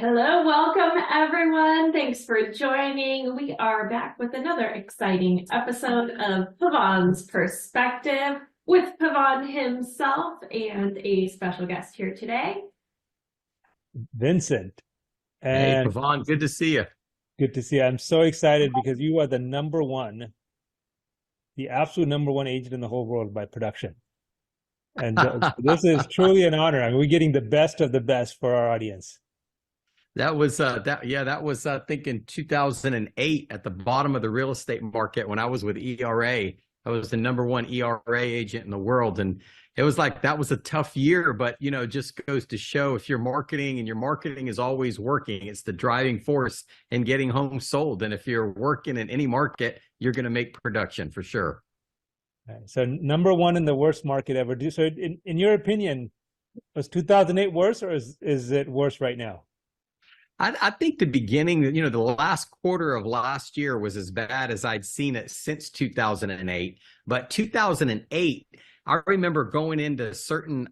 Hello, welcome everyone. Thanks for joining. We are back with another exciting episode of Pavan's Perspective with Pavan himself and a special guest here today, Vincent. Hey, And Pavan, good to see you. good to see you. I'm so excited because you are the absolute number one agent in the whole world by production. And this is truly an honor. I mean, we're getting the best of the best for our audience. That was I think in 2008 at the bottom of the real estate market when I was with ERA. I was the number one ERA agent in the world, and it was like that was a tough year, but it just goes to show if you're marketing and your marketing is always working, it's the driving force in getting homes sold. And if you're working in any market, you're going to make production for sure. Right. So number one in the worst market ever. So in your opinion, was 2008 worse, or is it worse right now? I think the beginning, the last quarter of last year was as bad as I'd seen it since 2008. But 2008, I remember going into certain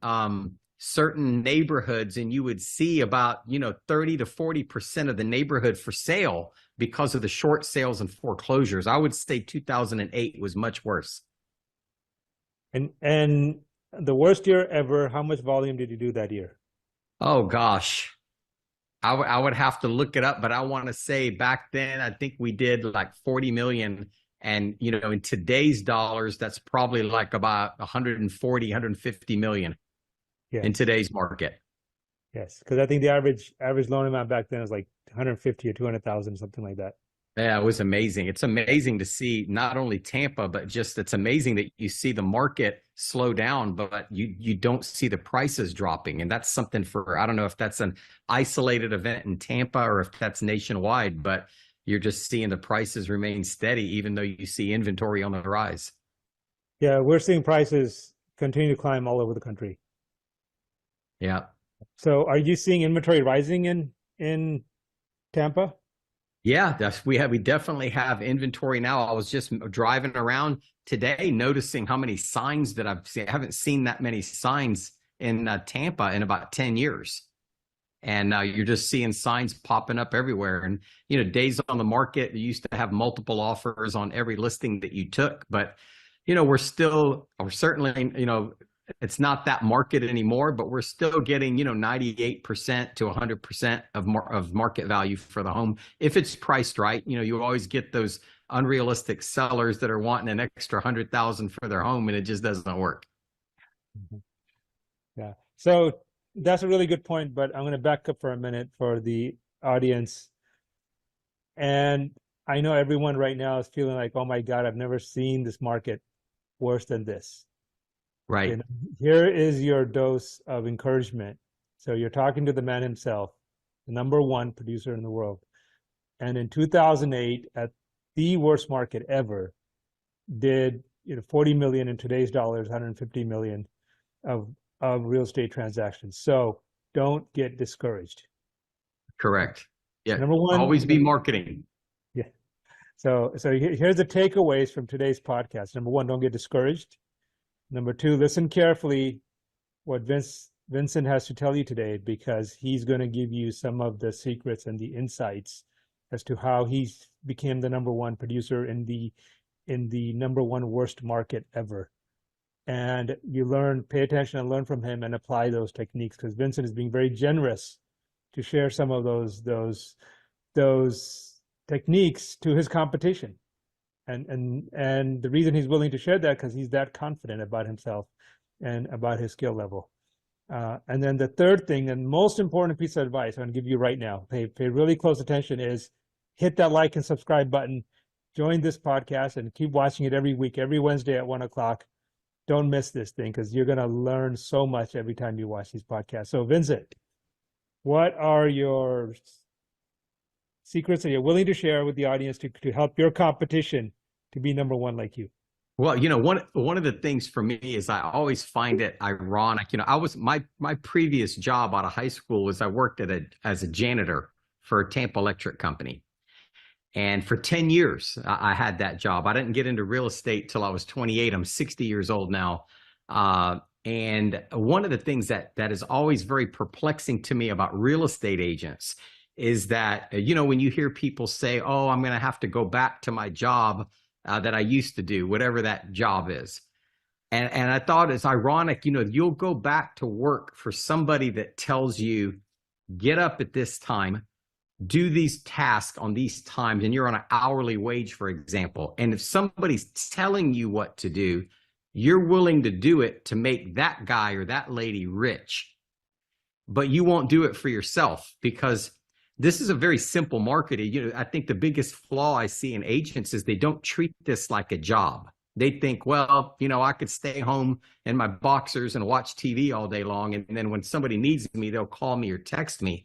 neighborhoods, and you would see about 30 to 40% of the neighborhood for sale because of the short sales and foreclosures. I would say 2008 was much worse. And the worst year ever, how much volume did you do that year? Oh gosh. I would have to look it up, but I want to say back then, I think we did like 40 million. And, in today's dollars, that's probably like about 140, 150 million in today's market. Yes, because I think the average loan amount back then was like 150 or 200,000, something like that. Yeah, it was amazing. It's amazing to see not only Tampa, but just it's amazing that you see the market slow down, but you don't see the prices dropping. And that's something I don't know if that's an isolated event in Tampa or if that's nationwide, but you're just seeing the prices remain steady, even though you see inventory on the rise. Yeah, we're seeing prices continue to climb all over the country. Yeah. So are you seeing inventory rising in Tampa? Yeah, we definitely have inventory now. I was just driving around today, noticing how many signs that I've seen. I haven't seen that many signs in Tampa in about 10 years. And you're just seeing signs popping up everywhere. And, days on the market, you used to have multiple offers on every listing that you took. But, we're certainly, it's not that market anymore, but we're still getting, 98% to 100% of market value for the home. If it's priced right, you always get those unrealistic sellers that are wanting an extra 100,000 for their home, and it just doesn't work. Mm-hmm. Yeah. So that's a really good point, but I'm going to back up for a minute for the audience. And I know everyone right now is feeling like, oh my God, I've never seen this market worse than this. Right. And here is your dose of encouragement. So you're talking to the man himself, the number one producer in the world. And in 2008, at the worst market ever, did 40 million in today's dollars, 150 million of real estate transactions. So don't get discouraged. Correct. Yeah. Number one, always be marketing. Yeah. So here's the takeaways from today's podcast. Number one, don't get discouraged. Number two, listen carefully what Vincent has to tell you today, because he's going to give you some of the secrets and the insights as to how he became the number one producer in the number one worst market ever. And you pay attention and learn from him and apply those techniques, because Vincent is being very generous to share some of those techniques to his competition. And the reason he's willing to share that, because he's that confident about himself and about his skill level. And then the third thing and most important piece of advice I'm going to give you right now, pay really close attention, is hit that like and subscribe button, join this podcast, and keep watching it every week, every Wednesday at 1 o'clock. Don't miss this thing, because you're going to learn so much every time you watch these podcasts. So Vincent, what are your secrets that you're willing to share with the audience to help your competition to be number one like you? Well, one of the things for me is I always find it ironic. I was my previous job out of high school was I worked as a janitor for a Tampa Electric company. And for 10 years, I had that job. I didn't get into real estate till I was 28. I'm 60 years old now. And one of the things that is always very perplexing to me about real estate agents is that, when you hear people say, oh, I'm going to have to go back to my job that I used to do, whatever that job is. And I thought it's ironic, you'll go back to work for somebody that tells you, get up at this time, do these tasks on these times, and you're on an hourly wage, for example. And if somebody's telling you what to do, you're willing to do it to make that guy or that lady rich, but you won't do it for yourself, because this is a very simple market. I think the biggest flaw I see in agents is they don't treat this like a job. They think, well, I could stay home in my boxers and watch TV all day long, and then when somebody needs me, they'll call me or text me.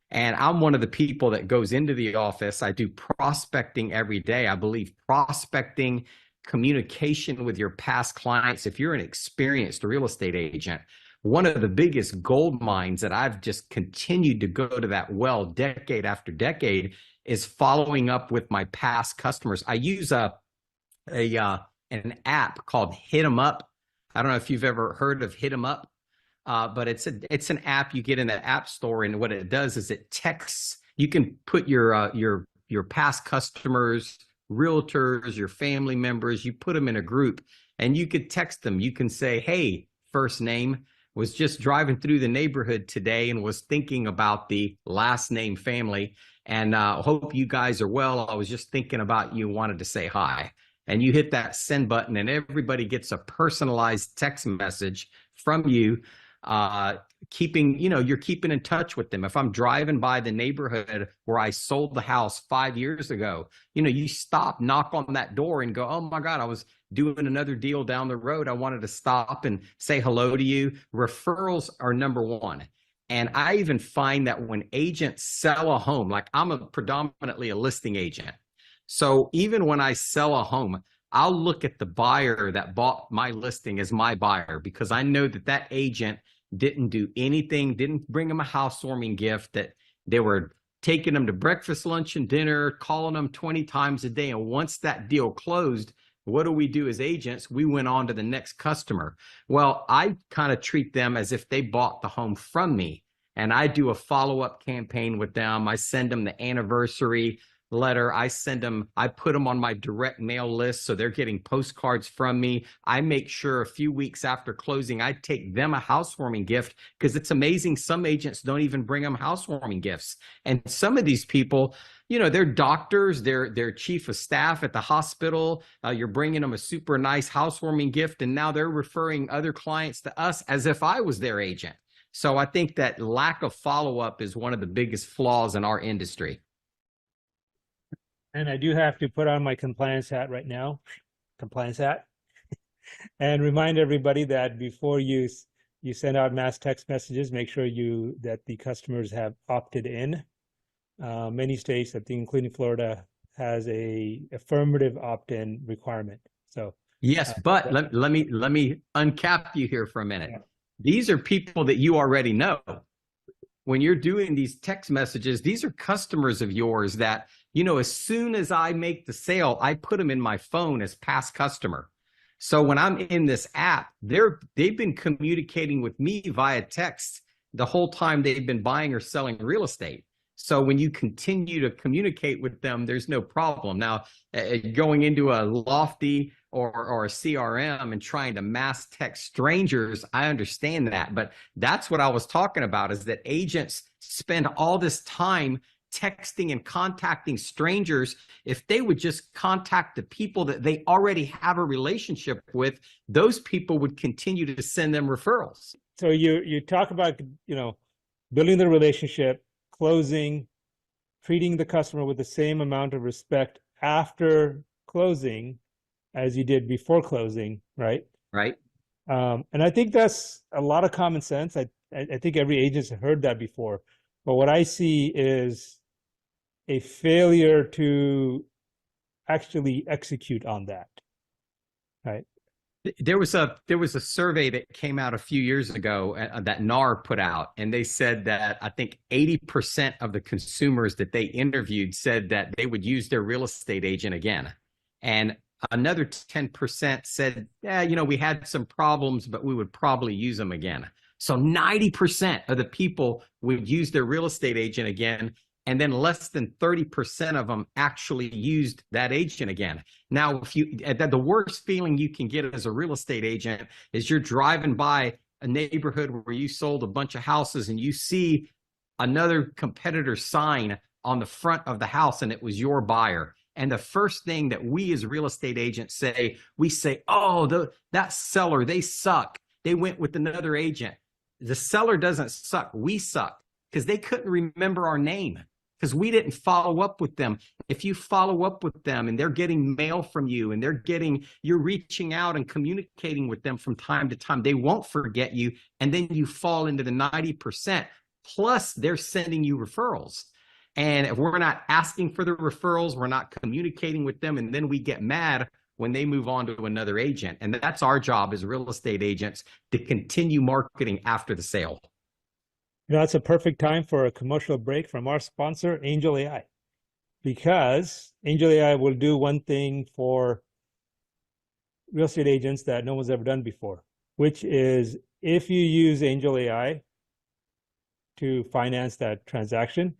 And I'm one of the people that goes into the office. I do prospecting every day. I believe prospecting, communication with your past clients. If you're an experienced real estate agent, one of the biggest gold mines that I've just continued to go to that well decade after decade is following up with my past customers. I use an app called Hit 'em Up. I don't know if you've ever heard of Hit 'em Up. But it's an app you get in the app store, and what it does is it texts. You can put your past customers, realtors, your family members. You put them in a group, and you could text them. You can say, "Hey, first name, was just driving through the neighborhood today and was thinking about the last name family, and hope you guys are well. I was just thinking about you, wanted to say hi." And you hit that send button, and everybody gets a personalized text message from you. You're keeping in touch with them. If I'm driving by the neighborhood where I sold the house 5 years ago, you stop, knock on that door and go, oh my God, I was doing another deal down the road. I wanted to stop and say hello to you. Referrals are number one. And I even find that when agents sell a home, like I'm predominantly a listing agent. So even when I sell a home, I'll look at the buyer that bought my listing as my buyer, because I know that agent didn't do anything, didn't bring them a housewarming gift, that they were taking them to breakfast, lunch, and dinner, calling them 20 times a day. And once that deal closed, what do we do as agents? We went on to the next customer. Well, I kind of treat them as if they bought the home from me, and I do a follow-up campaign with them. I send them the anniversary letter. I put them on my direct mail list, so they're getting postcards from me. I make sure a few weeks after closing, I take them a housewarming gift, because it's amazing. Some agents don't even bring them housewarming gifts. And some of these people, they're doctors, they're chief of staff at the hospital. You're bringing them a super nice housewarming gift, and now they're referring other clients to us as if I was their agent. So I think that lack of follow-up is one of the biggest flaws in our industry. And I do have to put on my compliance hat right now, and remind everybody that before you send out mass text messages, make sure that the customers have opted in. Many states, I think including Florida, has a affirmative opt-in requirement. So yes, but let me uncap you here for a minute. Yeah. These are people that you already know. When you're doing these text messages, these are customers of yours that, as soon as I make the sale, I put them in my phone as past customer. So when I'm in this app, they've been communicating with me via text the whole time they've been buying or selling real estate. So when you continue to communicate with them, there's no problem. Now, going into a Lofty or a CRM and trying to mass text strangers, I understand that. But that's what I was talking about, is that agents spend all this time texting and contacting strangers. If they would just contact the people that they already have a relationship with, those people would continue to send them referrals. So you talk about, building the relationship, closing, treating the customer with the same amount of respect after closing as you did before closing, right? Right. And I think that's a lot of common sense. I think every agent's heard that before. But what I see is a failure to actually execute on that, right? There was a survey that came out a few years ago that NAR put out, and they said that I think 80% of the consumers that they interviewed said that they would use their real estate agent again. And another 10% said, yeah, we had some problems, but we would probably use them again. So 90% of the people would use their real estate agent again. and then less than 30% of them actually used that agent again. Now, if you, the worst feeling you can get as a real estate agent is you're driving by a neighborhood where you sold a bunch of houses and you see another competitor sign on the front of the house and it was your buyer. And the first thing that we as real estate agents say, we say, oh, that seller, they suck. They went with another agent. The seller doesn't suck. We suck because they couldn't remember our name because we didn't follow up with them. If you follow up with them and they're getting mail from you and you're reaching out and communicating with them from time to time, they won't forget you. And then you fall into the 90%. Plus, they're sending you referrals. And if we're not asking for the referrals, we're not communicating with them, and then we get mad when they move on to another agent. And that's our job as real estate agents, to continue marketing after the sale. You know, it's a perfect time for a commercial break from our sponsor, AngelAi, because AngelAi will do one thing for real estate agents that no one's ever done before, which is if you use AngelAi to finance that transaction,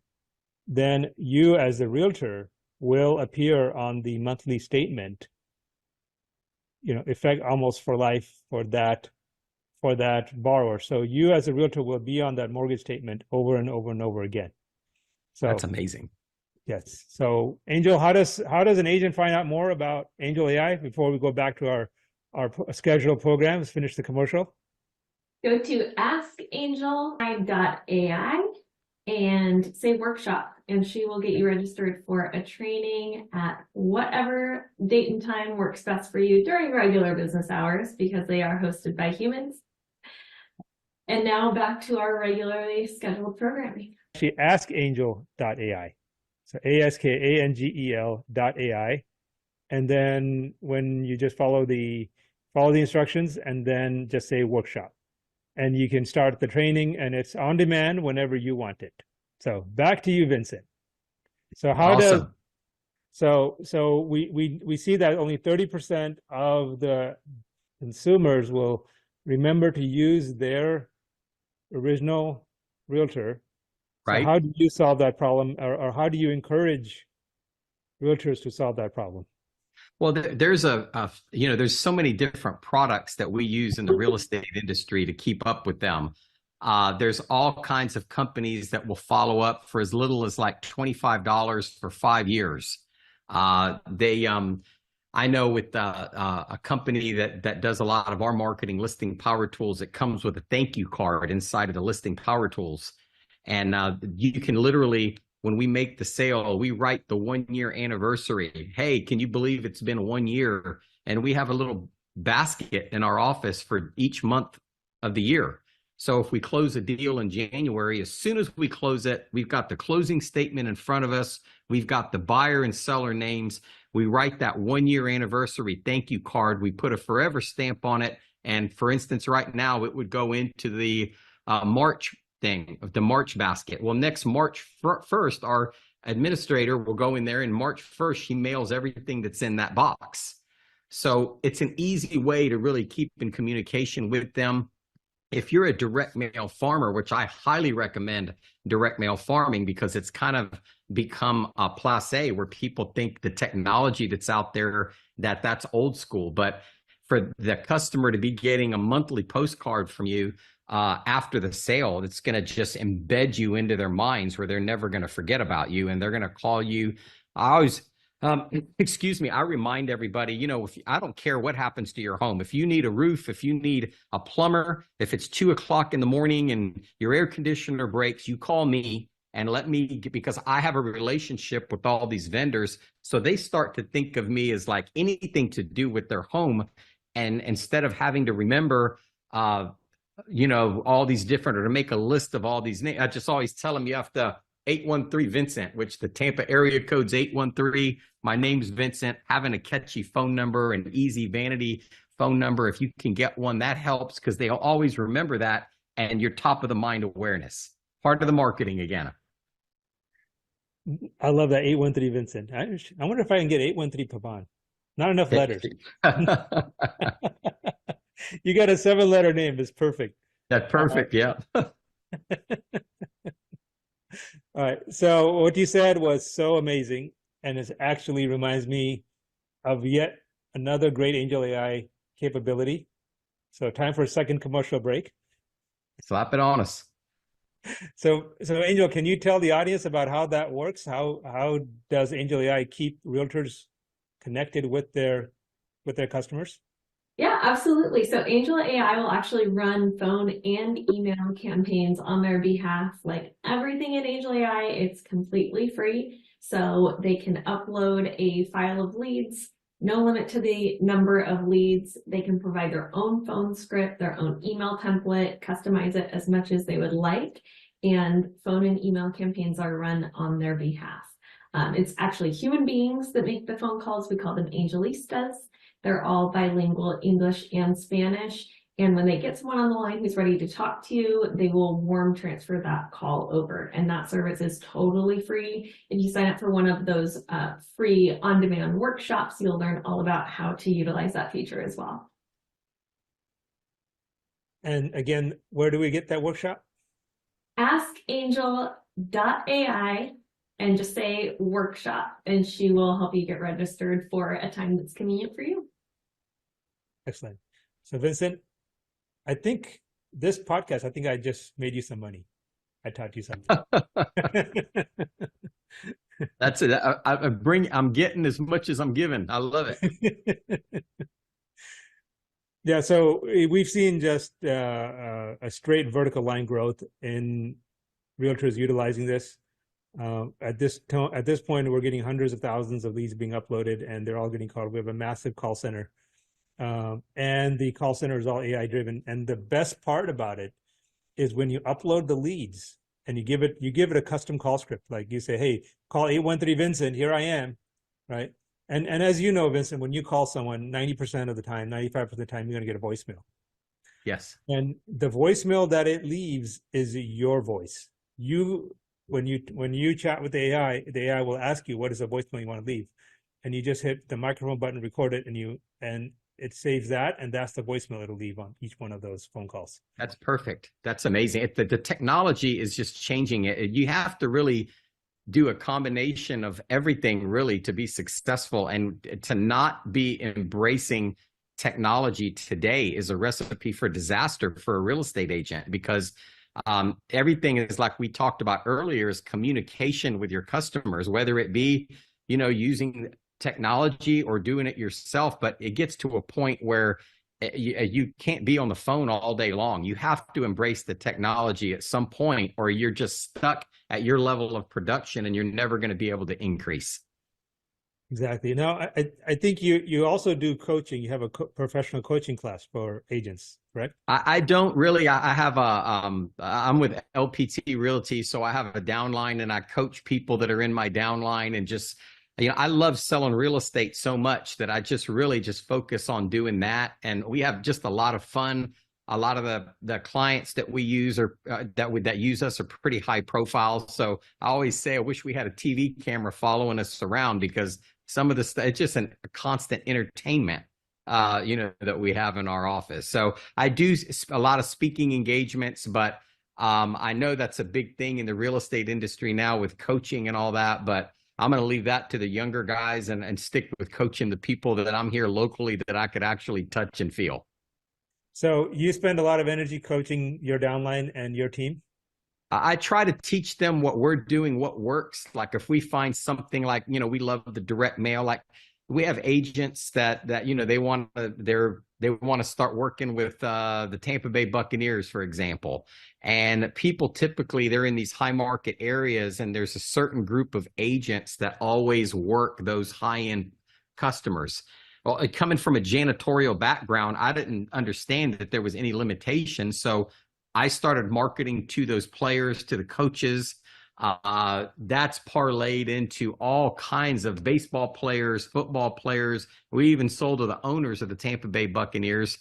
then you as the realtor will appear on the monthly statement, you know, effect almost for life for that borrower. So you as a realtor will be on that mortgage statement over and over and over again. So that's amazing. Yes. So Angel, how does an agent find out more about AngelAi before we go back to our scheduled program? Let's finish the commercial. Go to askangelai.ai and say workshop, and she will get you registered for a training at whatever date and time works best for you during regular business hours, because they are hosted by humans. And now back to our regularly scheduled programming. Actually, askangel.ai. So ASKANGEL.ai. And then when you just follow the instructions and then just say workshop. And you can start the training, and it's on demand whenever you want it. So back to you, Vincent. So how Awesome. we see that only 30% of the consumers will remember to use their original realtor. Right. So how do you solve that problem, or how do you encourage realtors to solve that problem? Well, there's there's so many different products that we use in the real estate industry to keep up with them. There's all kinds of companies that will follow up for as little as like $25 for 5 years. I know with a company that does a lot of our marketing, Listing Power Tools, it comes with a thank you card inside of the Listing Power Tools. And you can literally, when we make the sale, we write the 1 year anniversary. Hey, can you believe it's been 1 year? And we have a little basket in our office for each month of the year. So if we close a deal in January, as soon as we close it, we've got the closing statement in front of us. We've got the buyer and seller names. We write that 1 year anniversary thank you card. We put a forever stamp on it. And for instance, right now, it would go into the March thing of the March basket. Well, next March 1st, our administrator will go in there, and March 1st, she mails everything that's in that box. So it's an easy way to really keep in communication with them. If you're a direct mail farmer, which I highly recommend direct mail farming, because it's kind of become a placé where people think the technology that's out there, that's old school. But for the customer to be getting a monthly postcard from you after the sale, it's going to just embed you into their minds where they're never going to forget about you, and they're going to call you. I always, excuse me, I remind everybody, you know, I don't care what happens to your home. If you need a roof, if you need a plumber, if it's 2 o'clock in the morning and your air conditioner breaks, you call me and let me, because I have a relationship with all these vendors. So they start to think of me as like anything to do with their home. And instead of having to remember, you know, all these different, or to make a list of all these names, I just always tell them you have to 813 Vincent, which the Tampa area code's 813. My name's Vincent. Having a catchy phone number, an easy vanity phone number, if you can get one, that helps, because they'll always remember that, and your top of the mind awareness. Part of the marketing again. I love that 813 Vincent. I wonder if I can get 813 Pavan. Not enough letters. You got a 7-letter name. It's perfect. That's perfect. Yeah. All right. So what you said was so amazing, and it actually reminds me of yet another great Angel AI capability. So time for a second commercial break. Slap it on us. So Angel, can you tell the audience about how that works? How does Angel AI keep realtors connected with their customers? Yeah, absolutely. So Angel AI will actually run phone and email campaigns on their behalf. Like everything in Angel AI, it's completely free. So they can upload a file of leads, no limit to the number of leads. They can provide their own phone script, their own email template, customize it as much as they would like. And phone and email campaigns are run on their behalf. It's actually human beings that make the phone calls. We call them Angelistas. They're all bilingual, English and Spanish. And when they get someone on the line who's ready to talk to you, they will warm transfer that call over. And that service is totally free. If you sign up for one of those free on-demand workshops, you'll learn all about how to utilize that feature as well. And again, where do we get that workshop? AskAngel.ai and just say workshop, and she will help you get registered for a time that's convenient for you. Excellent. So Vincent, I think this podcast, I think I just made you some money. I taught you something. That's it. I'm getting as much as I'm giving. I love it. Yeah, so we've seen just a straight vertical line growth in realtors utilizing this. At this point, we're getting hundreds of thousands of leads being uploaded, and they're all getting called. We have a massive call center, and the call center is all AI driven. And the best part about it is when you upload the leads and you give it a custom call script. Like you say, hey, call 813 Vincent. Here I am, right? And as you know, Vincent, when you call someone, 90% of the time, 95% of the time, you're going to get a voicemail. Yes. And the voicemail that it leaves is your voice. When you chat with the AI will ask you what is the voicemail you want to leave, and you just hit the microphone button, record it, and it saves that, and that's the voicemail it'll leave on each one of those phone calls. That's perfect. That's amazing. The technology is just changing it. You have to really do a combination of everything really to be successful, and to not be embracing technology today is a recipe for disaster for a real estate agent, because everything is, like we talked about earlier, is communication with your customers, whether it be, using technology or doing it yourself. But it gets to a point where you can't be on the phone all day long. You have to embrace the technology at some point, or you're just stuck at your level of production and you're never going to be able to increase. Exactly. Now, I think you also do coaching. You have a professional coaching class for agents, correct? I don't really. I have I'm with LPT Realty, so I have a downline, and I coach people that are in my downline, and just, I love selling real estate so much that I just really just focus on doing that. And we have just a lot of fun. A lot of the clients that we use that use us are pretty high profile. So I always say I wish we had a TV camera following us around, because some of the stuff, it's just a constant entertainment, that we have in our office. So I do a lot of speaking engagements, but I know that's a big thing in the real estate industry now with coaching and all that. But I'm going to leave that to the younger guys and stick with coaching the people that I'm here locally that I could actually touch and feel. So you spend a lot of energy coaching your downline and your team? I try to teach them what we're doing, what works. Like if we find something like, we love the direct mail. Like we have agents that they want to start working with the Tampa Bay Buccaneers, for example. And people typically, they're in these high market areas, and there's a certain group of agents that always work those high-end customers. Well, coming from a janitorial background, I didn't understand that there was any limitation. So I started marketing to those players, to the coaches. That's parlayed into all kinds of baseball players, football players. We even sold to the owners of the Tampa Bay Buccaneers.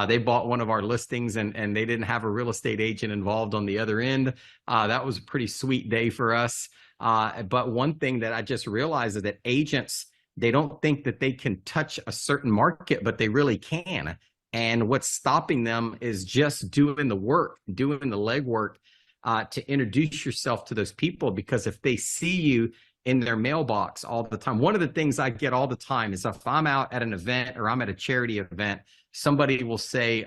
They bought one of our listings, and they didn't have a real estate agent involved on the other end. That was a pretty sweet day for us. But one thing that I just realized is that agents, they don't think that they can touch a certain market, but they really can. And what's stopping them is just doing the work, doing the legwork. to introduce yourself to those people, because if they see you in their mailbox all the time. One of the things I get all the time is if I'm out at an event or I'm at a charity event, somebody will say,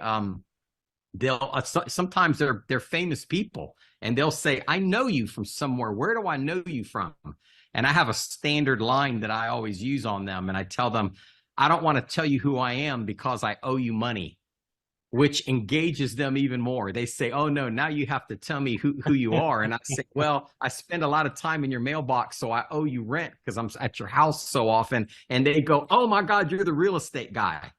sometimes they're famous people, and they'll say, I know you from somewhere. Where do I know you from? And I have a standard line that I always use on them. And I tell them, I don't want to tell you who I am because I owe you money, which engages them even more. They say, oh no, now you have to tell me who you are. And I say, well, I spend a lot of time in your mailbox, so I owe you rent because I'm at your house so often. And they go, oh my God, you're the real estate guy.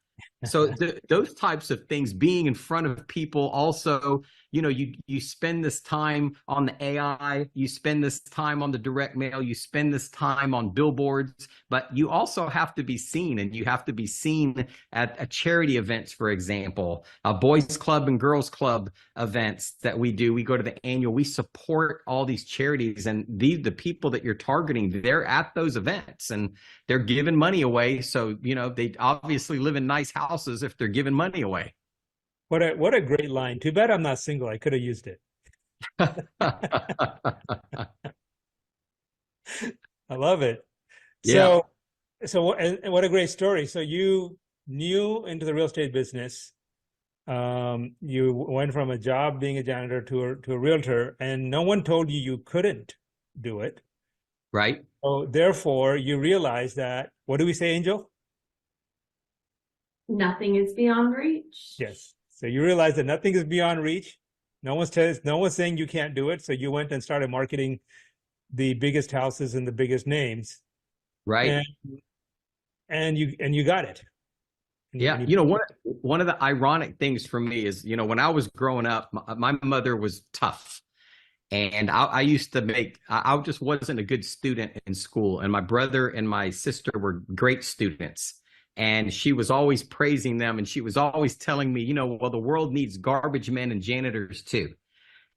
So those types of things, being in front of people, also, you spend this time on the AI, you spend this time on the direct mail, you spend this time on billboards, but you also have to be seen, and you have to be seen at charity events, for example, boys club and girls club events that we do. We go to the annual, we support all these charities, and the people that you're targeting, they're at those events and they're giving money away. So, they obviously live in nice houses if they're giving money away. What a great line. Too bad I'm not single. I could have used it. I love it. Yeah. And what a great story. So you new into the real estate business. You went from a job being a janitor to a realtor, and no one told you you couldn't do it. Right. So therefore, you realize that, what do we say, Angel? Nothing is beyond reach. Yes. So you realize that nothing is beyond reach. No one's saying you can't do it. So you went and started marketing the biggest houses and the biggest names. Right. And you got it. Yeah. One of the ironic things for me is, when I was growing up, my mother was tough. And I used to I just wasn't a good student in school. And my brother and my sister were great students. And she was always praising them. And she was always telling me, well, the world needs garbage men and janitors too.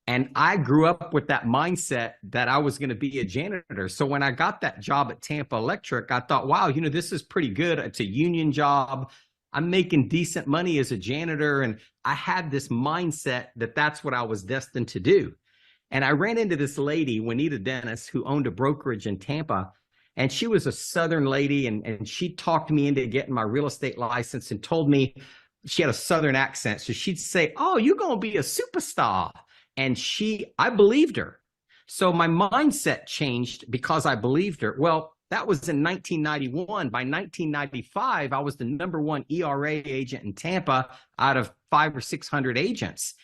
And I grew up with that mindset that I was going to be a janitor. So when I got that job at Tampa Electric, I thought, wow, this is pretty good. It's a union job. I'm making decent money as a janitor. And I had this mindset that that's what I was destined to do. And I ran into this lady, Juanita Dennis, who owned a brokerage in Tampa. And she was a Southern lady, and she talked me into getting my real estate license and told me, she had a Southern accent. So she'd say, oh, you're going to be a superstar. And I believed her. So my mindset changed because I believed her. Well, that was in 1991. By 1995, I was the #1 ERA agent in Tampa out of 500 or 600 agents.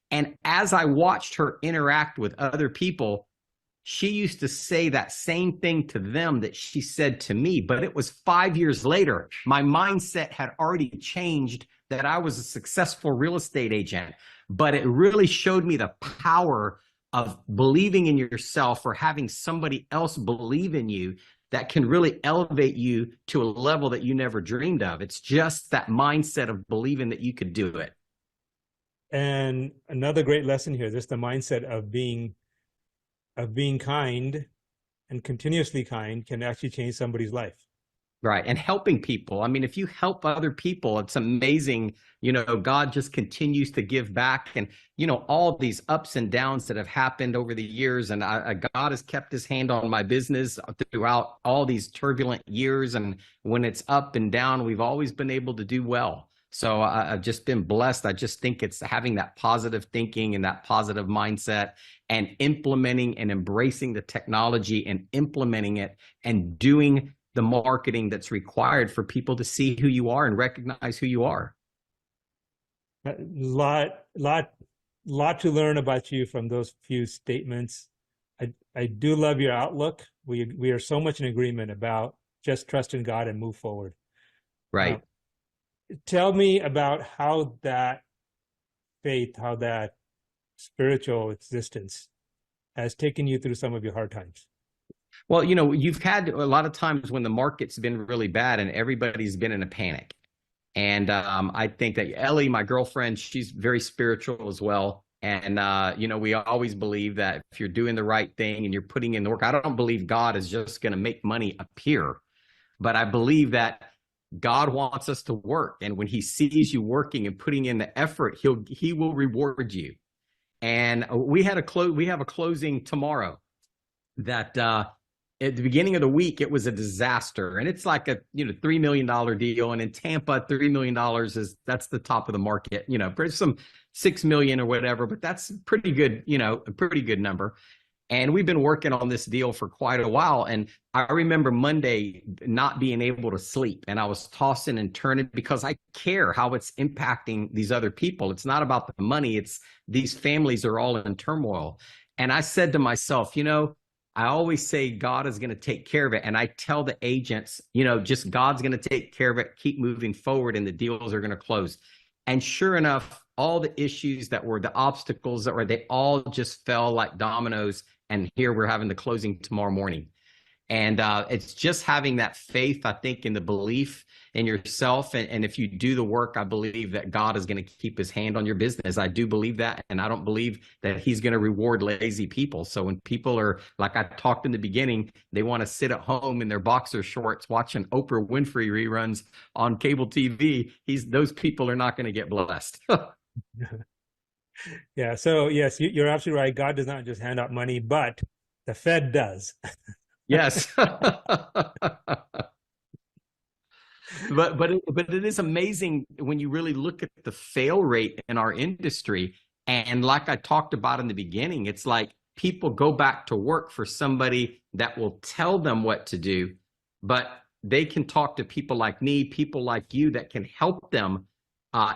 And as I watched her interact with other people, she used to say that same thing to them that she said to me. But it was 5 years later. My mindset had already changed, that I was a successful real estate agent. But it really showed me the power of believing in yourself, or having somebody else believe in you, that can really elevate you to a level that you never dreamed of. It's just that mindset of believing that you could do it. And another great lesson here, just the mindset of being kind and continuously kind can actually change somebody's life. Right. And helping people. I mean, if you help other people, it's amazing. God just continues to give back. And, all these ups and downs that have happened over the years. And God has kept his hand on my business throughout all these turbulent years. And when it's up and down, we've always been able to do well. So I've just been blessed. I just think it's having that positive thinking and that positive mindset, and implementing and embracing the technology and implementing it and doing the marketing that's required for people to see who you are and recognize who you are. Lot to learn about you from those few statements. I do love your outlook. We are so much in agreement about just trust in God and move forward. Right. Tell me about how that faith, how that spiritual existence has taken you through some of your hard times. Well, you've had a lot of times when the market's been really bad and everybody's been in a panic. And I think that Ellie, my girlfriend, she's very spiritual as well. And, we always believe that if you're doing the right thing and you're putting in the work, I don't believe God is just going to make money appear, but I believe that God wants us to work. And when he sees you working and putting in the effort, he will reward you. And we have a closing tomorrow that at the beginning of the week, it was a disaster. And it's like a, $3 million deal. And in Tampa, $3 million that's the top of the market, there's some 6 million or whatever, but that's pretty good, a pretty good number. And we've been working on this deal for quite a while. And I remember Monday not being able to sleep. And I was tossing and turning because I care how it's impacting these other people. It's not about the money. It's these families are all in turmoil. And I said to myself, I always say God is going to take care of it. And I tell the agents, just God's going to take care of it. Keep moving forward and the deals are going to close. And sure enough, all the issues that were the obstacles that were, they all just fell like dominoes. And here we're having the closing tomorrow morning. And it's just having that faith, I think, in the belief in yourself. And if you do the work, I believe that God is going to keep his hand on your business. I do believe that. And I don't believe that he's going to reward lazy people. So when people are, like I talked in the beginning, they want to sit at home in their boxer shorts watching Oprah Winfrey reruns on cable TV, those people are not going to get blessed. Yeah. So yes, you're absolutely right. God does not just hand out money, but the Fed does. Yes. But it is amazing when you really look at the fail rate in our industry. And like I talked about in the beginning, it's like people go back to work for somebody that will tell them what to do, but they can talk to people like me, people like you that can help them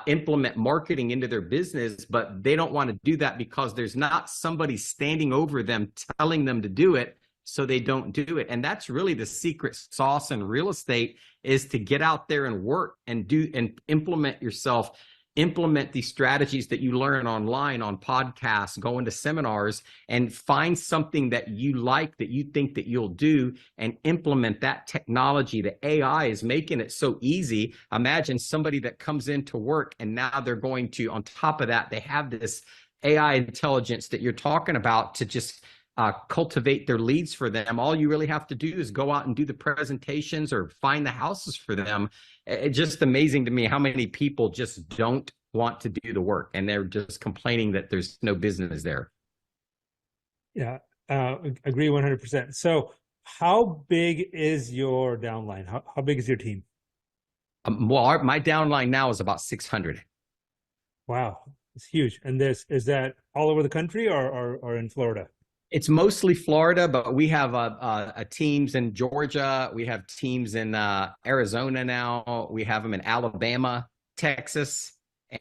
implement marketing into their business, but they don't want to do that because there's not somebody standing over them telling them to do it, so they don't do it. And that's really the secret sauce in real estate, is to get out there and work and do and implement yourself. Implement these strategies that you learn online, on podcasts, go into seminars, and find something that you like, that you think that you'll do, and implement that technology. The AI is making it so easy. Imagine somebody that comes into work and now they're going to, on top of that, they have this AI intelligence that you're talking about to just cultivate their leads for them. All you really have to do is go out and do the presentations or find the houses for them. It's just amazing to me how many people just don't want to do the work, and they're just complaining that there's no business there. Yeah, agree 100%. So how big is your downline? How big is your team? Well, my downline now is about 600. Wow, it's huge. And is that all over the country or in Florida? It's mostly Florida, but we have teams in Georgia. We have teams in Arizona now. We have them in Alabama, Texas.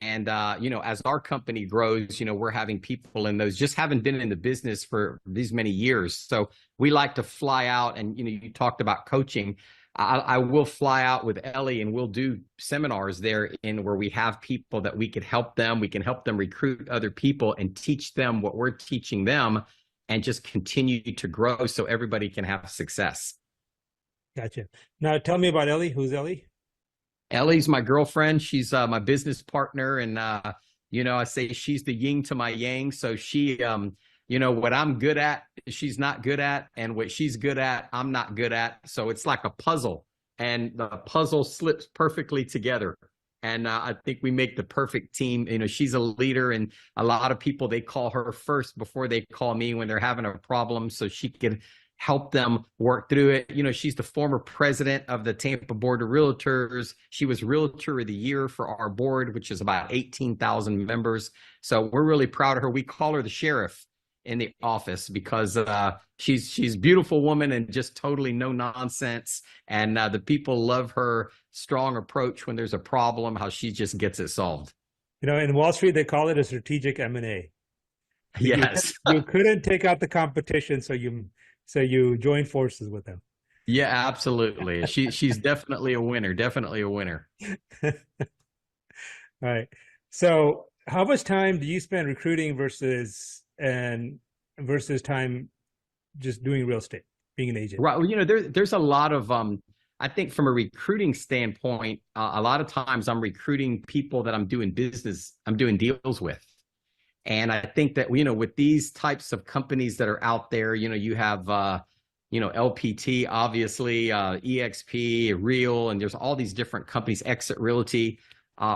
And, as our company grows, we're having people in those, just haven't been in the business for these many years. So we like to fly out and, you talked about coaching. I will fly out with Ellie and we'll do seminars there where we have people that we could help them. We can help them recruit other people and teach them what we're teaching them, and just continue to grow so everybody can have success. Gotcha. Now tell me about Ellie. Who's Ellie? Ellie's my girlfriend. She's my business partner. And, I say she's the yin to my yang. So she, what I'm good at, she's not good at. And what she's good at, I'm not good at. So it's like a puzzle, and the puzzle slips perfectly together. And I think we make the perfect team. She's a leader, and a lot of people, they call her first before they call me when they're having a problem, so she can help them work through it. She's the former president of the Tampa Board of Realtors. She was Realtor of the Year for our board, which is about 18,000 members. So we're really proud of her. We call her the sheriff in the office because she's a beautiful woman and just totally no nonsense. And the people love her strong approach when there's a problem, how she just gets it solved. In Wall Street, they call it a strategic M&A. Yes. You couldn't take out the competition, so you join forces with them. Yeah, absolutely. She's definitely a winner. Definitely a winner. All right. So how much time do you spend recruiting versus time just doing real estate, being an agent? Right. Well, there's a lot of, I think from a recruiting standpoint, a lot of times I'm recruiting people that I'm doing deals with. And I think that, with these types of companies that are out there, you have, LPT, obviously, EXP, Real, and there's all these different companies, Exit Realty,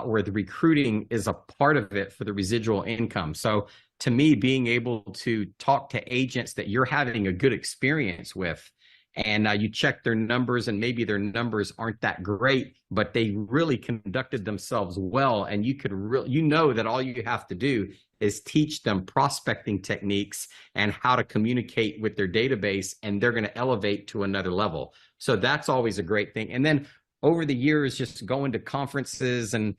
where the recruiting is a part of it for the residual income. So to me, being able to talk to agents that you're having a good experience with, and you check their numbers, and maybe their numbers aren't that great, but they really conducted themselves well, and you could that all you have to do is teach them prospecting techniques and how to communicate with their database, and they're going to elevate to another level. So that's always a great thing. And then over the years, just going to conferences and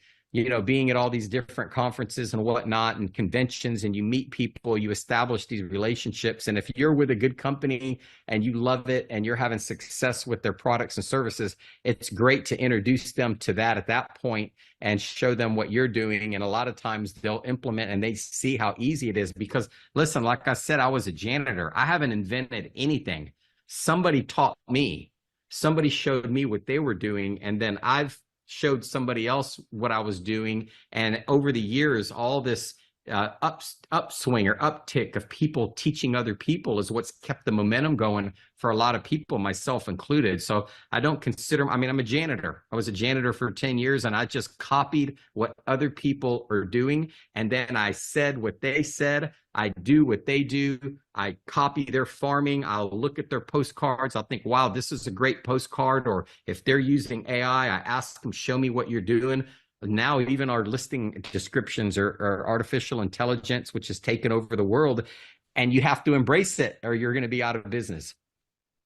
being at all these different conferences and whatnot and conventions, and you meet people, you establish these relationships. And if you're with a good company and you love it and you're having success with their products and services, it's great to introduce them to that at that point and show them what you're doing. And a lot of times they'll implement, and they see how easy it is, because listen, like I said, I was a janitor. I haven't invented anything. Somebody taught me. Somebody showed me what they were doing, and then I've showed somebody else what I was doing. And over the years, all this upswing or uptick of people teaching other people is what's kept the momentum going for a lot of people, myself included. So I don't consider, I'm a janitor. I was a janitor for 10 years, and I just copied what other people are doing. And then I said what they said. I do what they do. I copy their farming. I'll look at their postcards. I'll think, wow, this is a great postcard. Or if they're using AI, I ask them, show me what you're doing. Now, even our listing descriptions are artificial intelligence, which has taken over the world, and you have to embrace it or you're going to be out of business.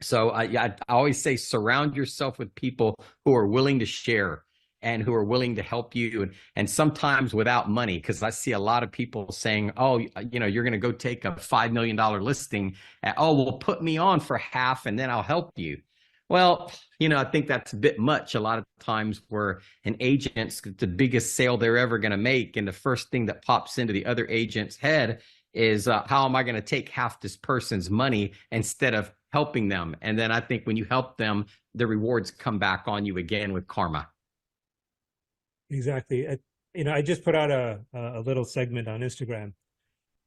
So I always say, surround yourself with people who are willing to share and who are willing to help you, and sometimes without money, because I see a lot of people saying, oh, you're going to go take a $5 million listing. Well, put me on for half and then I'll help you. Well, I think that's a bit much a lot of times, where an agent's the biggest sale they're ever going to make, and the first thing that pops into the other agent's head is, how am I going to take half this person's money instead of helping them? And then I think when you help them, the rewards come back on you again with karma. Exactly. I just put out a little segment on Instagram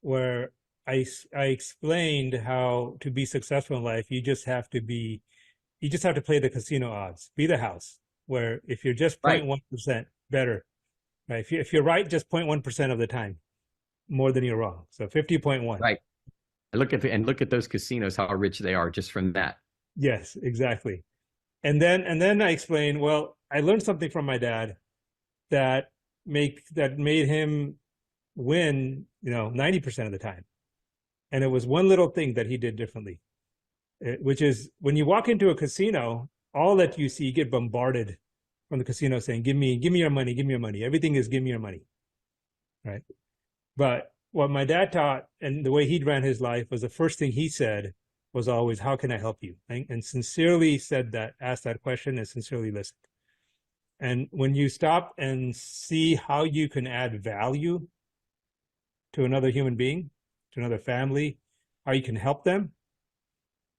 where I explained how to be successful in life. You just have to play the casino odds, be the house, where if you're just 0.1% better, right? If you're right, just 0.1% of the time, more than you're wrong. So 50.1. Right. Look at those casinos, how rich they are just from that. Yes, exactly. And then I explained, well, I learned something from my dad that made him win, 90% of the time. And it was one little thing that he did differently, which is when you walk into a casino, all that you see, you get bombarded from the casino saying, give me your money, give me your money. Everything is give me your money, right? But what my dad taught, and the way he ran his life, was the first thing he said was always, how can I help you? And sincerely asked that question and sincerely listened. And when you stop and see how you can add value to another human being, to another family, how you can help them,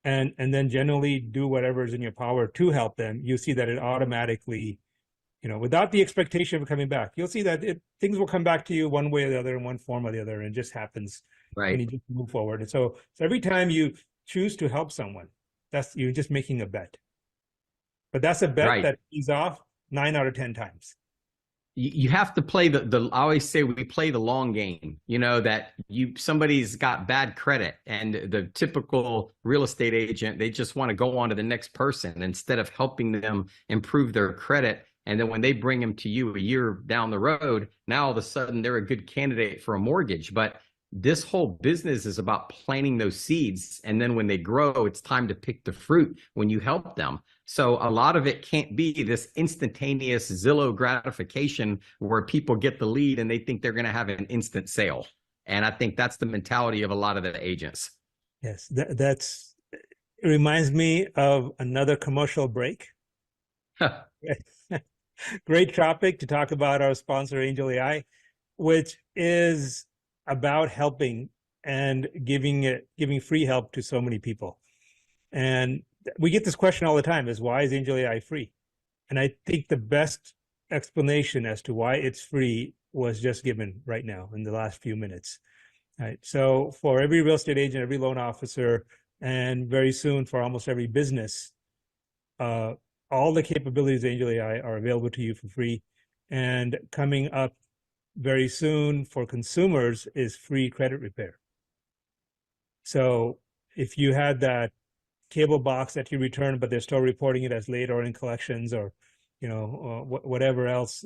and then generally do whatever is in your power to help them, you see that it automatically, without the expectation of coming back, you'll see that things will come back to you one way or the other, in one form or the other, and it just happens. Right. When you just move forward. And so every time you choose to help someone, you're just making a bet. But that's a bet that pays off 9 out of 10 times. You have to play I always say we play the long game, that somebody's got bad credit, and the typical real estate agent, they just want to go on to the next person instead of helping them improve their credit. And then when they bring them to you a year down the road, now all of a sudden they're a good candidate for a mortgage. But this whole business is about planting those seeds. And then when they grow, it's time to pick the fruit when you help them. So a lot of it can't be this instantaneous Zillow gratification where people get the lead and they think they're going to have an instant sale. And I think that's the mentality of a lot of the agents. Yes, it reminds me of another commercial break. Great topic to talk about our sponsor, AngelAi, which is about helping and giving free help to so many people. And we get this question all the time, is why is AngelAi free? And I think the best explanation as to why it's free was just given right now in the last few minutes. Right. So for every real estate agent, every loan officer, and very soon for almost every business, all the capabilities of AngelAi are available to you for free. And coming up very soon for consumers is free credit repair. So if you had that cable box that you returned, but they're still reporting it as late or in collections, or whatever else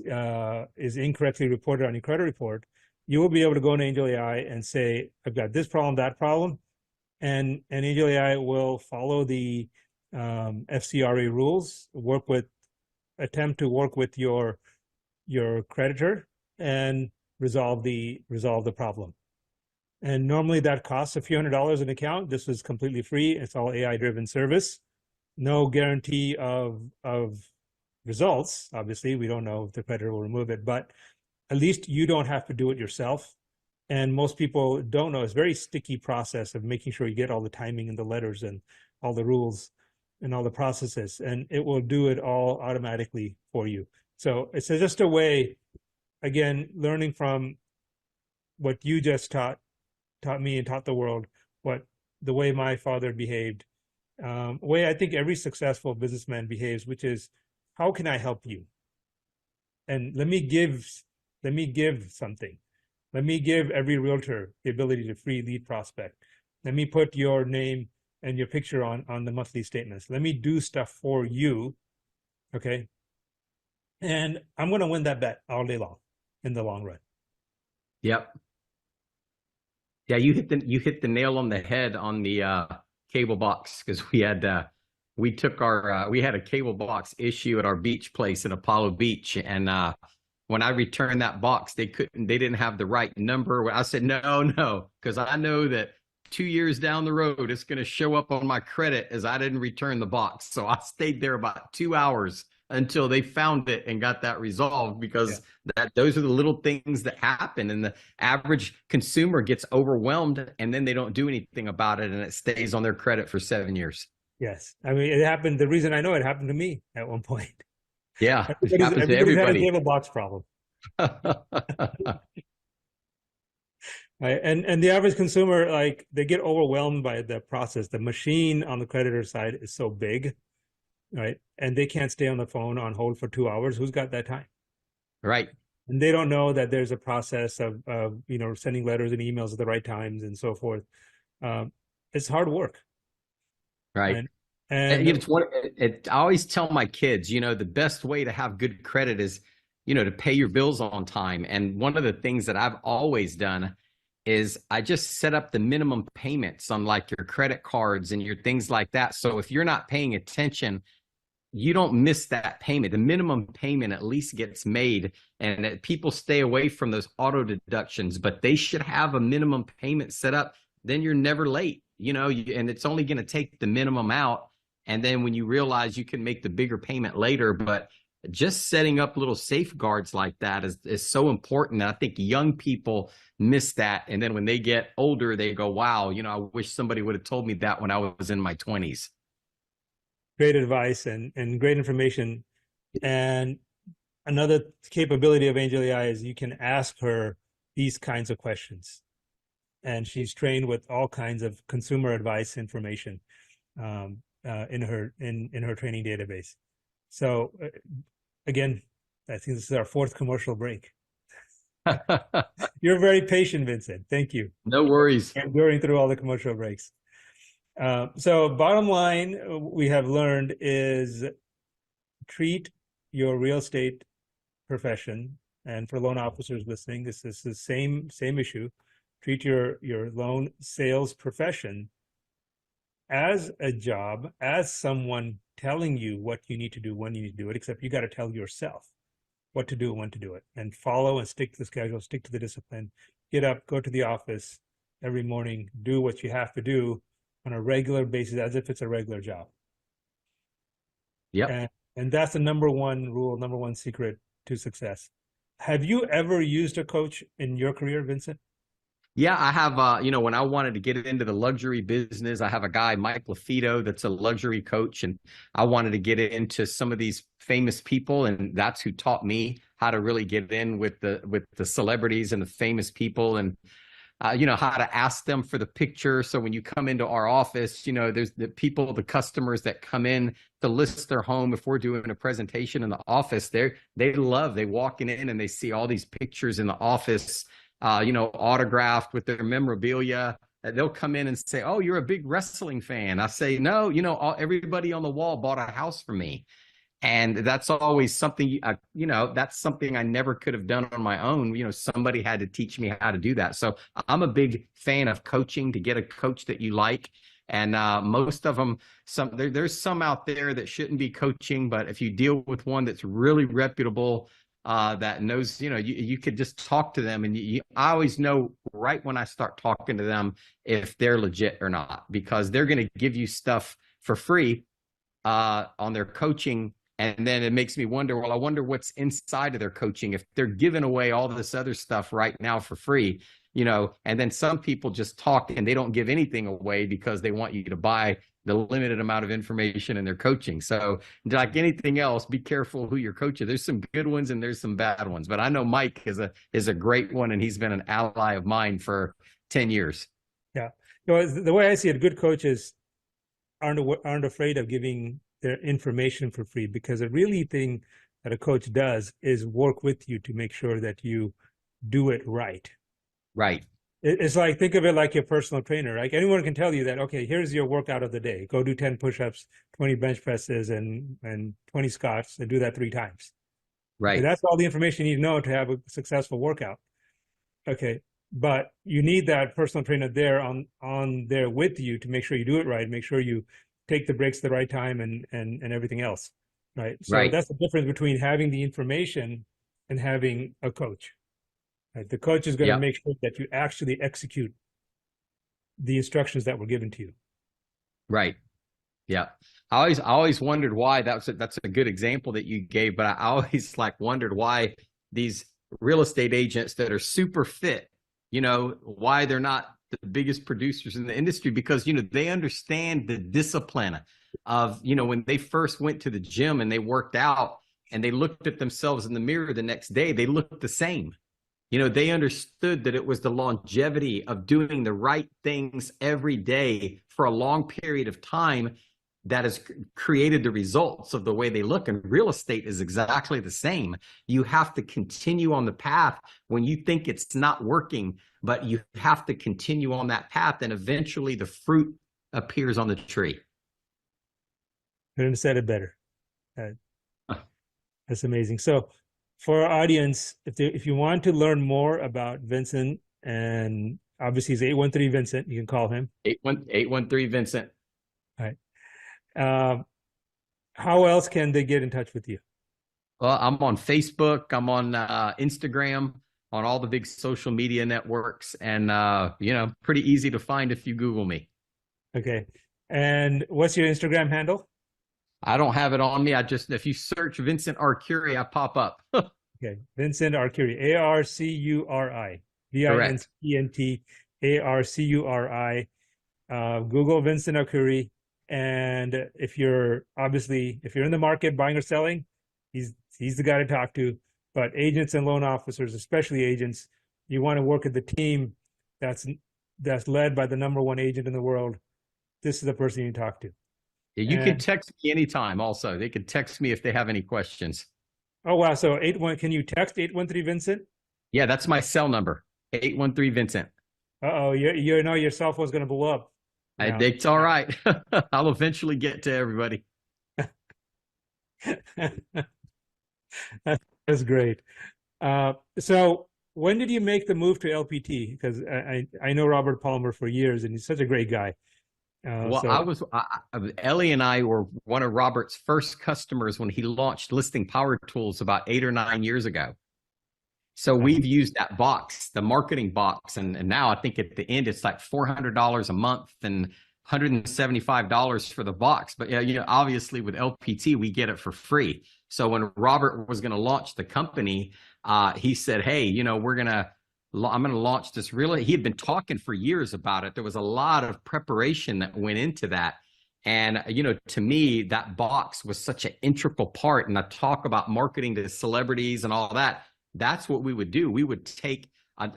is incorrectly reported on your credit report, you will be able to go into AngelAi and say, I've got this problem, that problem, and AngelAi will follow the FCRA rules, attempt to work with your creditor and resolve the problem. And normally that costs a few $100s an account. This is completely free. It's all AI-driven service. No guarantee of results. Obviously, we don't know if the creditor will remove it, but at least you don't have to do it yourself. And most people don't know. It's a very sticky process of making sure you get all the timing and the letters and all the rules and all the processes, and it will do it all automatically for you. So it's just a way, again, learning from what you just taught me and taught the world, the way my father behaved, way I think every successful businessman behaves, which is, how can I help you? And let me give something. Let me give every realtor the ability to free lead prospect. Let me put your name and your picture on the monthly statements. Let me do stuff for you, okay? And I'm going to win that bet all day long in the long run. Yep. Yeah, you hit the nail on the head on the cable box, because we had a cable box issue at our beach place in Apollo Beach, and when I returned that box, they didn't have the right number. I said, no, because I know that 2 years down the road, it's going to show up on my credit as I didn't return the box. So I stayed there about 2 hours until they found it and got that resolved, because those are the little things that happen, and the average consumer gets overwhelmed and then they don't do anything about it, and it stays on their credit for 7 years. Yes. I mean, it happened. The reason I know it happened to me at one point. Yeah. It happens to everybody. Had a cable box problem. Right? And the average consumer, like, they get overwhelmed by the process. The machine on the creditor side is so big, right? And they can't stay on the phone on hold for 2 hours. Who's got that time? Right. And they don't know that there's a process of sending letters and emails at the right times and so forth. It's hard work. Right. And I always tell my kids, the best way to have good credit is, to pay your bills on time. And one of the things that I've always done is I just set up the minimum payments on, like, your credit cards and your things like that. So if you're not paying attention, you don't miss that payment. The minimum payment at least gets made, and people stay away from those auto deductions, but they should have a minimum payment set up. Then you're never late, and it's only going to take the minimum out. And then when you realize you can make the bigger payment later, but just setting up little safeguards like that is so important. And I think young people miss that. And then when they get older, they go, wow, I wish somebody would have told me that when I was in my 20s. Great advice and great information. And another capability of AngelAi is you can ask her these kinds of questions. And she's trained with all kinds of consumer advice information in her training database. So again, I think this is our fourth commercial break. You're very patient, Vincent. Thank you. No worries. Enduring through all the commercial breaks. So bottom line, we have learned is treat your real estate profession, and for loan officers listening, this is the same issue. Treat your loan sales profession as a job, as someone telling you what you need to do, when you need to do it, except you got to tell yourself what to do and when to do it, and follow and stick to the schedule, stick to the discipline, get up, go to the office every morning, do what you have to do on a regular basis as if it's a regular job. Yeah. And that's the number one rule, number one secret to success. Have you ever used a coach in your career, Vincent? Yeah, I have, when I wanted to get into the luxury business, I have a guy, Mike LaFido, that's a luxury coach. And I wanted to get into some of these famous people. And that's who taught me how to really get in with the celebrities and the famous people. And how to ask them for the picture. So when you come into our office, there's the customers that come in to list their home. If we're doing a presentation in the office, they walk in and they see all these pictures in the office, autographed with their memorabilia. They'll come in and say, "Oh, you're a big wrestling fan." I say, "No, everybody on the wall bought a house from me." And that's always something, that's something I never could have done on my own. Somebody had to teach me how to do that. So I'm a big fan of coaching, to get a coach that you like. And most of them, there's some out there that shouldn't be coaching, but if you deal with one that's really reputable, that knows, you could just talk to them. And I always know right when I start talking to them if they're legit or not, because they're going to give you stuff for free on their coaching. And then it makes me wonder, well, I wonder what's inside of their coaching if they're giving away all this other stuff right now for free, and then some people just talk and they don't give anything away because they want you to buy the limited amount of information in their coaching. So like anything else, be careful who you're coaching. There's some good ones and there's some bad ones, but I know Mike is a great one, and he's been an ally of mine for 10 years. Yeah. The way I see it, good coaches aren't afraid of giving their information for free, because the really thing that a coach does is work with you to make sure that you do it right. Right. It's like, think of it like your personal trainer. Like, anyone can tell you that, okay, here's your workout of the day. Go do 10 push-ups, 20 bench presses, and 20 squats, and do that 3 times. Right. Okay, that's all the information you need to know to have a successful workout. Okay. But you need that personal trainer there on there with you to make sure you do it right, make sure you take the breaks at the right time, and everything else, right? So Right. that's the difference between having the information and having a coach. Right? The coach is going to make sure that you actually execute the instructions that were given to you. Right. Yeah. I always wondered why. That's a good example that you gave, but I always wondered why these real estate agents that are super fit, why they're not the biggest producers in the industry, because they understand the discipline of when they first went to the gym and they worked out and they looked at themselves in the mirror the next day, they looked the same. They understood that it was the longevity of doing the right things every day for a long period of time that has created the results of the way they look. And real estate is exactly the same. You have to continue on the path when you think it's not working, but you have to continue on that path, and eventually the fruit appears on the tree. Couldn't have said it better. That's amazing. So for our audience, if you want to learn more about Vincent, and obviously he's 813 Vincent, you can call him. 813 Vincent. All right. How else can they get in touch with you? Well, I'm on Facebook. I'm on Instagram, on all the big social media networks, and pretty easy to find if you Google me. Okay. And what's your Instagram handle? I don't have it on me. If you search Vincent Arcuri, I pop up. Okay. Vincent Arcuri, Arcuri, Vincent Arcuri. Google Vincent Arcuri. And if you're in the market buying or selling, he's the guy to talk to. But agents and loan officers, especially agents, you want to work with the team that's led by the #1 agent in the world. This is the person you talk to. You can text me anytime. Also, they can text me if they have any questions. Oh wow! So can you text 813 Vincent? Yeah, that's my cell number. 813 Vincent. Uh-oh, you know your cell phone's going to blow up. It's all right. I'll eventually get to everybody. That's great. So when did you make the move to LPT? Because I know Robert Palmer for years, and he's such a great guy. Ellie and I were one of Robert's first customers when he launched Listing Power Tools about 8 or 9 years ago. So we've used that box, the marketing box, and now I think at the end it's like $400 a month and $175 for the box. But obviously with LPT we get it for free. So when Robert was going to launch the company, he said, "Hey, I'm going to launch this." Really, he had been talking for years about it. There was a lot of preparation that went into that. And, to me, that box was such an integral part. And I talk about marketing to celebrities and all that. That's what we would do. We would take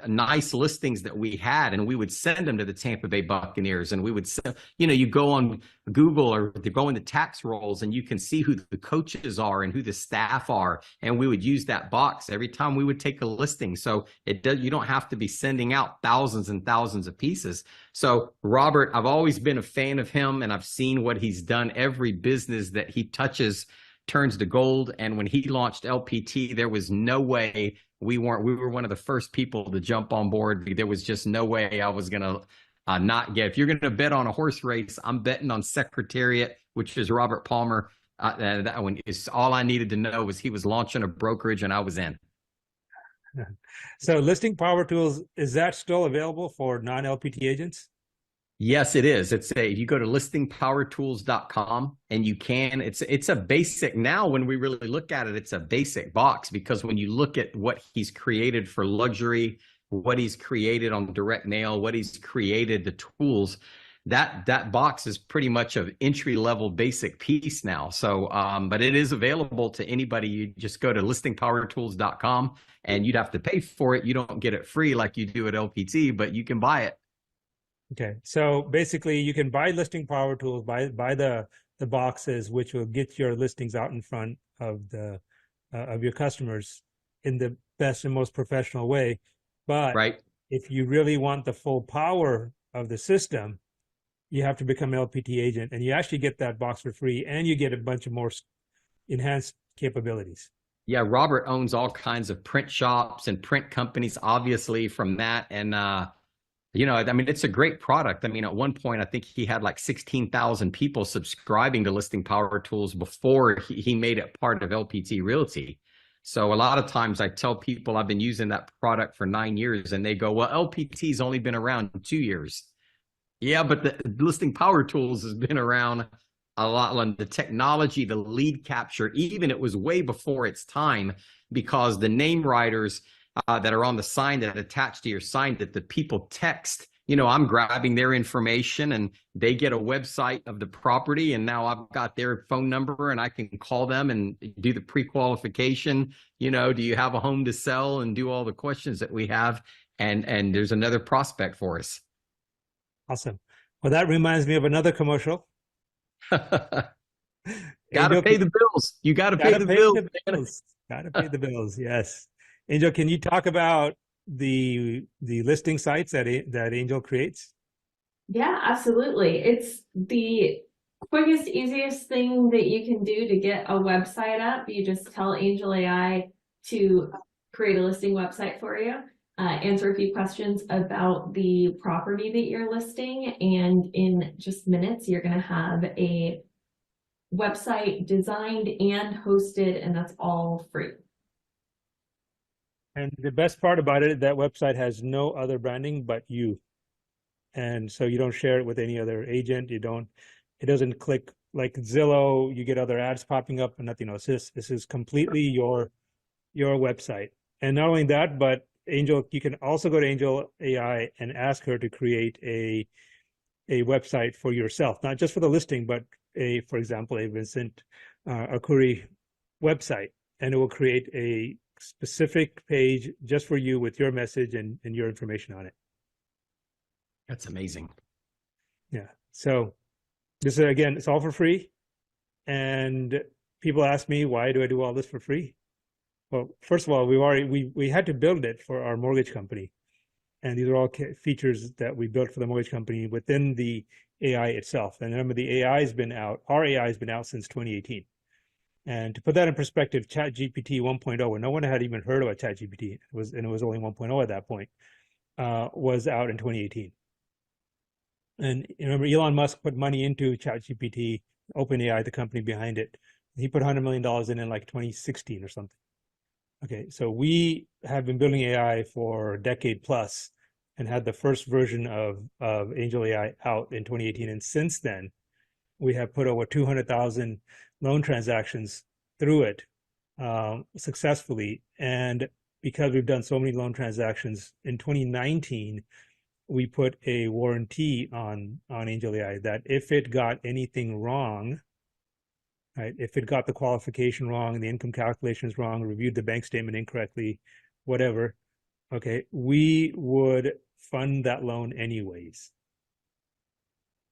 nice listings that we had, and we would send them to the Tampa Bay Buccaneers, and we would send, you go on Google or to go into tax rolls and you can see who the coaches are and who the staff are, and we would use that box every time we would take a listing. So you don't have to be sending out thousands and thousands of pieces. So Robert, I've always been a fan of him, and I've seen what he's done. Every business that he touches turns to gold. And when he launched LPT, there was no way we were one of the first people to jump on board. There was just no way I was going to not get. If you're going to bet on a horse race, I'm betting on Secretariat, which is Robert Palmer. That one is all I needed to know was he was launching a brokerage, and I was in. So Listing Power Tools, is that still available for non-LPT agents? Yes, it is. You go to listingpowertools.com, and it's a basic. Now, when we really look at it, it's a basic box, because when you look at what he's created for luxury, what he's created on direct mail, what he's created, the tools, that box is pretty much an entry-level basic piece now. So, but it is available to anybody. You just go to listingpowertools.com, and you'd have to pay for it. You don't get it free like you do at LPT, but you can buy it. Okay, so basically you can buy Listing Power Tools, buy the boxes, which will get your listings out in front of of your customers in the best and most professional way. But right, if you really want the full power of the system, you have to become an LPT agent, and you actually get that box for free, and you get a bunch of more enhanced capabilities. Yeah, Robert owns all kinds of print shops and print companies, obviously, from that. And I mean, it's a great product. I mean, at one point, I think he had like 16,000 people subscribing to Listing Power Tools before he made it part of LPT Realty. So a lot of times I tell people I've been using that product for 9 years, and they go, well, LPT's only been around 2 years. Yeah, but the Listing Power Tools has been around a lot. The technology, the lead capture, even it was way before its time, because the name writers that are on the sign that attach to your sign that the people text, I'm grabbing their information, and they get a website of the property, and now I've got their phone number, and I can call them and do the pre-qualification. Do you have a home to sell, and do all the questions that we have, and there's another prospect for us. Awesome. Well, that reminds me of another commercial. Got to pay the bills. You got to pay the bills. Got to pay the bills. Yes. Angel, can you talk about the listing sites that Angel creates? Yeah, absolutely. It's the quickest, easiest thing that you can do to get a website up. You just tell AngelAi to create a listing website for you, answer a few questions about the property that you're listing, and in just minutes, you're going to have a website designed and hosted, and that's all free. And the best part about it, that website has no other branding but you. And so you don't share it with any other agent. It doesn't click like Zillow. You get other ads popping up and nothing else. This is completely your website. And not only that, but Angel, you can also go to AngelAi and ask her to create a website for yourself, not just for the listing, but for example, a Vincent Arcuri website, and it will create a specific page just for you with your message and your information on it. That's amazing. Yeah. So this is, again, it's all for free. And people ask me, why do I do all this for free? Well, first of all, we had to build it for our mortgage company. And these are all features that we built for the mortgage company within the AI itself. And remember, the AI has been out, our AI has been out since 2018. And to put that in perspective, ChatGPT 1.0, when no one had even heard about ChatGPT, it was only 1.0 at that point, was out in 2018. And remember, Elon Musk put money into ChatGPT, OpenAI, the company behind it. He put $100 million in like 2016 or something. Okay, so we have been building AI for a decade plus, and had the first version of AngelAi out in 2018. And since then, we have put over 200,000 loan transactions through it successfully. And because we've done so many loan transactions, in 2019, we put a warranty on AngelAi that if it got anything wrong, right, if it got the qualification wrong, the income calculations wrong, reviewed the bank statement incorrectly, whatever, okay, we would fund that loan anyways.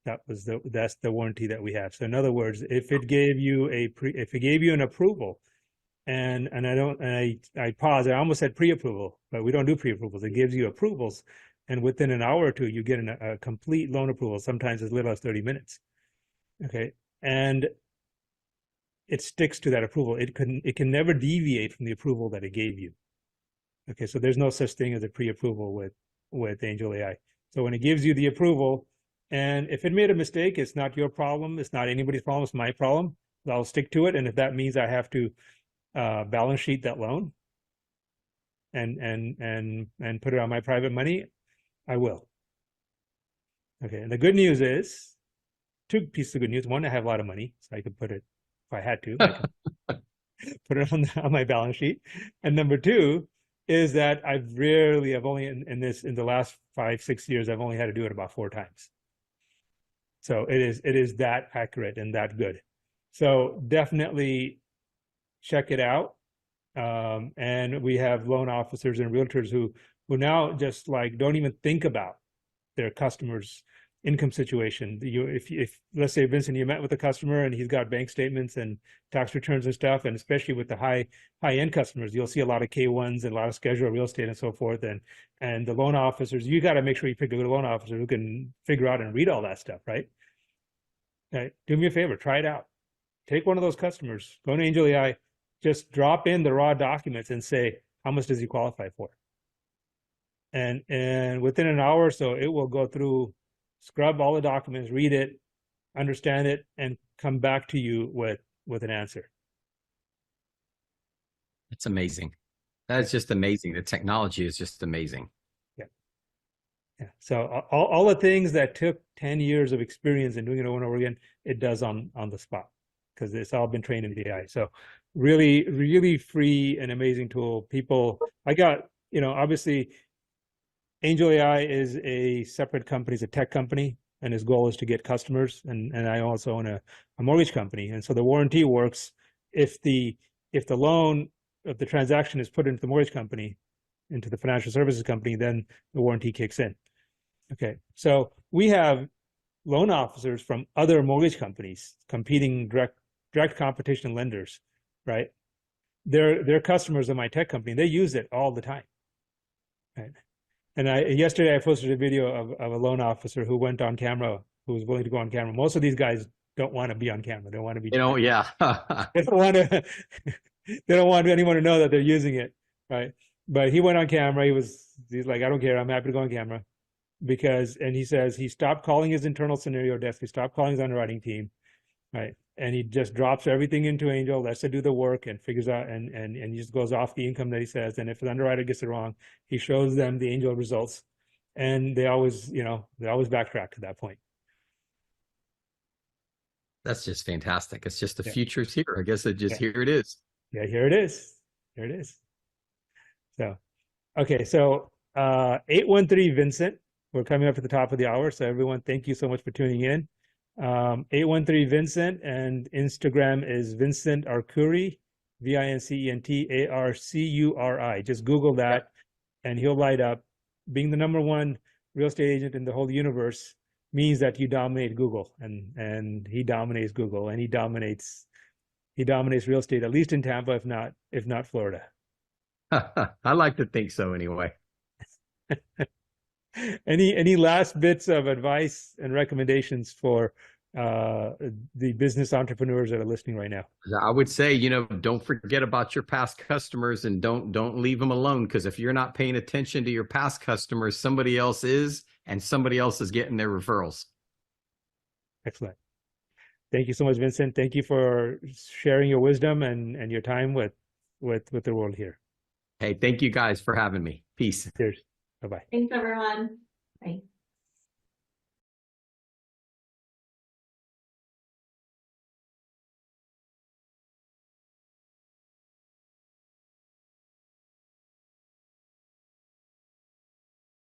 That's the warranty that we have. So in other words, if it gave you an approval, and I pause, I almost said pre-approval, but we don't do pre-approvals. It gives you approvals, and within an hour or two, you get a complete loan approval, sometimes as little as 30 minutes. Okay. And it sticks to that approval. It can never deviate from the approval that it gave you. Okay, so there's no such thing as a pre-approval with AngelAi. So when it gives you the approval, and if it made a mistake, it's not your problem. It's not anybody's problem. It's my problem. I'll stick to it. And if that means I have to balance sheet that loan and put it on my private money, I will. Okay, and the good news is, two pieces of good news. One, I have a lot of money, so I could put it, if I had to, I could put it on my balance sheet. And number two is that I've only in the last 5-6 years, I've only had to do it about 4 times. So it is that accurate and that good. So definitely check it out. And we have loan officers and realtors who now just like don't even think about their customers' income situation. If let's say, Vincent, you met with a customer and he's got bank statements and tax returns and stuff, and especially with the high end customers, you'll see a lot of K1s and a lot of scheduled real estate and so forth. And the loan officers, you got to make sure you pick a good loan officer who can figure out and read all that stuff, right? Okay, do me a favor, try it out. Take one of those customers, go to AngelAi, just drop in the raw documents and say, how much does he qualify for? And within an hour or so, it will go through, scrub all the documents, read it, understand it, and come back to you with an answer. That's amazing. That's just amazing. The technology is just amazing. Yeah. So all the things that took 10 years of experience and doing it over and over again, it does on the spot, because it's all been trained in AI. So really, really free and amazing tool. Obviously AngelAi is a separate company, it's a tech company, and his goal is to get customers. And I also own a mortgage company. And so the warranty works if the transaction is put into the mortgage company, into the financial services company, then the warranty kicks in. Okay, so we have loan officers from other mortgage companies competing, direct competition lenders, right? They're customers of my tech company. They use it all the time, right? And yesterday I posted a video of a loan officer who went on camera, who was willing to go on camera. Most of these guys don't want to be on camera. They don't want to be. Yeah. They don't want to. They don't want anyone to know that they're using it, right? But he went on camera. He's like, I don't care. I'm happy to go on camera, and he says he stopped calling his internal scenario desk. He stopped calling his underwriting team, right? And he just drops everything into Angel, lets it do the work, and figures out, and he just goes off the income that he says. And if the underwriter gets it wrong, he shows them the Angel results, and they always backtrack to that point. That's just fantastic. It's just the future's here. I guess here it is. Yeah, here it is. Here it is. So, okay, so 813 Vincent, we're coming up to the top of the hour. So everyone, thank you so much for tuning in. 813 Vincent, and Instagram is Vincent Arcuri, VINCENT ARCURI. Just Google that and he'll light up. Being the #1 real estate agent in the whole universe means that you dominate Google, and he dominates Google, and he dominates real estate, at least in Tampa, if not Florida. I like to think so anyway. Any last bits of advice and recommendations for the business entrepreneurs that are listening right now? I would say, don't forget about your past customers, and don't leave them alone, because if you're not paying attention to your past customers, somebody else is, and somebody else is getting their referrals. Excellent. Thank you so much, Vincent. Thank you for sharing your wisdom and your time with the world here. Hey, thank you guys for having me. Peace. Cheers. Bye-bye. Thanks, everyone. Bye.